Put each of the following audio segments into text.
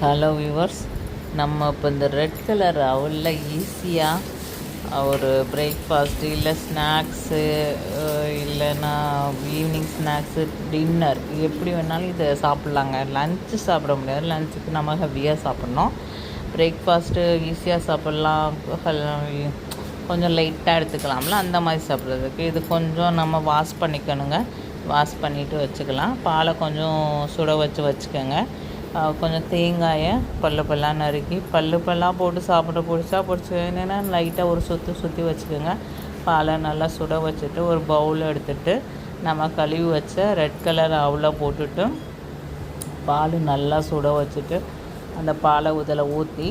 Hello viewers, நம்ம இப்போ இந்த ரெட் கலர் அவலில் ஈஸியாக ஒரு பிரேக்ஃபாஸ்ட்டு இல்லை ஸ்நாக்ஸு இல்லைன்னா ஈவினிங் ஸ்நாக்ஸு டின்னர் எப்படி வேணாலும் இதை சாப்பிட்லாங்க. லன்ச்சு சாப்பிட முடியாது, லன்ச்சுக்கு நம்ம ஹெவியாக சாப்பிட்ணும். பிரேக்ஃபாஸ்ட்டு ஈஸியாக சாப்பிட்லாம், கொஞ்சம் லைட்டாக எடுத்துக்கலாம்ல, அந்த மாதிரி சாப்பிட்றதுக்கு இது கொஞ்சம் நம்ம வாஷ் பண்ணிக்கணுங்க. வாஷ் பண்ணிவிட்டு வச்சுக்கலாம். பாலை கொஞ்சம் சுட வச்சுக்கோங்க. கொஞ்சம் தேங்காயை பல்லாக நறுக்கி பல்லாக போட்டு சாப்பிட பிடிச்சிங்கன்னா லைட்டாக ஒரு சுற்றி வச்சுக்கோங்க. பாலை நல்லா சுட வச்சுட்டு ஒரு பவுல் எடுத்துகிட்டு நம்ம கழுவி வச்ச ரெட் கலர் அவலை போட்டுட்டு பால் நல்லா சுட வச்சுட்டு அந்த பாலை இதில் ஊற்றி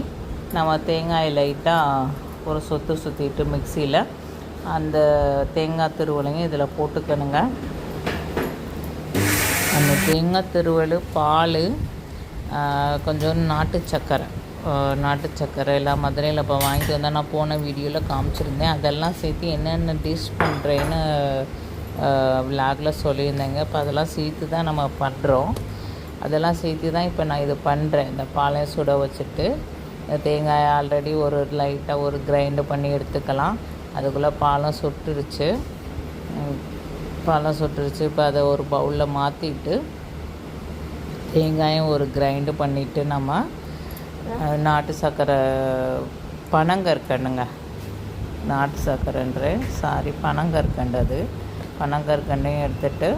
நம்ம தேங்காயை லைட்டாக ஒரு சுற்றிட்டு மிக்சியில் அந்த தேங்காய் திருவலையும் இதில் போட்டுக்கணுங்க. அந்த தேங்காய் திருவல், பால், கொஞ்சம் நாட்டு சக்கரை எல்லாம் மதுரையில் இப்போ வாங்கிட்டு வந்தால் நான் போன வீடியோவில் காமிச்சிருந்தேன். அதெல்லாம் சேர்த்து என்னென்ன டிஷ் பண்ணுறேன்னு விளாகில் சொல்லியிருந்தேங்க. இப்போ அதெல்லாம் சேர்த்து தான் நம்ம பண்ணுறோம். அதெல்லாம் சேர்த்து தான் இப்போ நான் இது பண்ணுறேன். இந்த பாலை சுட வச்சுட்டு தேங்காயை ஆல்ரெடி ஒரு லைட்டாக ஒரு கிரைண்டு பண்ணி எடுத்துக்கலாம். அதுக்குள்ளே பாலம் சுட்டுருச்சு. இப்போ அதை ஒரு பவுலில் மாற்றிட்டு தேங்காயும் ஒரு கிரைண்டு பண்ணிவிட்டு நம்ம நாட்டு சர்க்கரை பனங்கற்கண்டுங்க, நாட்டு சர்க்கரைன்றேன் பனங்கற்கண்டு, அது பனங்கற்கண்டையும் எடுத்துகிட்டு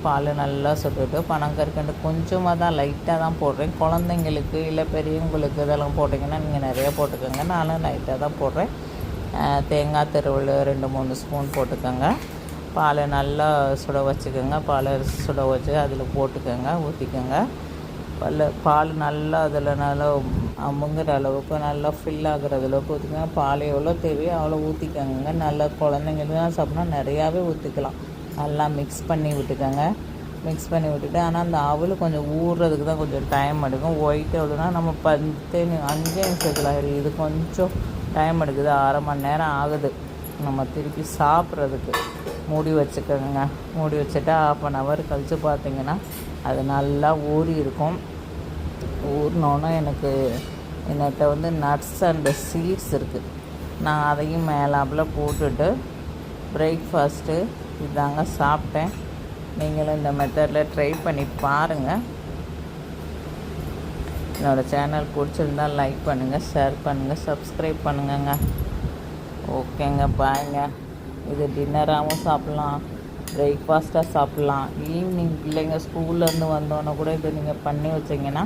பால் நல்லா சுட்டுட்டு பனங்கற்கண்டு கொஞ்சமாக தான் லைட்டாக தான் போடுறேன். குழந்தைங்களுக்கு இல்லை பெரியவங்களுக்கு இதெல்லாம் போட்டிங்கன்னா நீங்கள் நிறையா போட்டுக்கோங்க. நானும் லைட்டாக தான் போடுறேன். தேங்காய் திருவள் 2-3 ஸ்பூன் போட்டுக்கோங்க. பாலை நல்லா சுட வச்சுக்கோங்க. பாலை சுட வச்சு அதில் போட்டுக்கோங்க, ஊற்றிக்கோங்க. பால் நல்லா அதில் நல்லா முங்குற அளவுக்கு நல்லா ஃபில் ஆகிற அளவுக்கு ஊற்றிக்கோங்க. பால் எவ்வளோ தேவையோ அவ்வளோ ஊற்றிக்கோங்க. நல்லா குழந்தைங்களுக்கு சாப்பிட்னா நிறையாவே ஊற்றிக்கலாம். நல்லா மிக்ஸ் பண்ணி விட்டுக்கோங்க. மிக்ஸ் பண்ணி விட்டுட்டு ஆனால் அந்த அவல் கொஞ்சம் ஊறுறதுக்கு தான் கொஞ்சம் டைம் எடுக்கும். ஒயிட் எவ்வளோனா நம்ம 5 நிமிஷத்தில் ஆகிடும். இது கொஞ்சம் டைம் எடுக்குது, 1/2 மணி நேரம் ஆகுது நம்ம திருப்பி சாப்பிட்றதுக்கு. மூடி வச்சுக்கோங்க. மூடி வச்சுட்டு 1/2 hour கழித்து பார்த்திங்கன்னா அது நல்லா ஊறி இருக்கும். ஊறினோன்னா எனக்கு என்கிட்ட நட்ஸ் அண்டு சீட்ஸ் இருக்குது. நான் அதையும் மேலாப்பில் போட்டுட்டு பிரேக்ஃபாஸ்ட்டு இதாங்க சாப்பிட்டேன். நீங்களும் இந்த மெத்தடில் ட்ரை பண்ணி பாருங்கள். என்னோடய சேனல் பிடிச்சிருந்தால் லைக் பண்ணுங்கள், ஷேர் பண்ணுங்கள், சப்ஸ்கிரைப் பண்ணுங்கங்க. ஓகேங்க, பாய்ங்க. இது டின்னராகவும் சாப்பிட்லாம், பிரேக்ஃபாஸ்ட்டாக சாப்பிட்லாம். ஈவினிங் பிள்ளைங்க ஸ்கூல்லேருந்து வந்தோன்னே கூட இதை நீங்கள் பண்ணி வச்சிங்கன்னா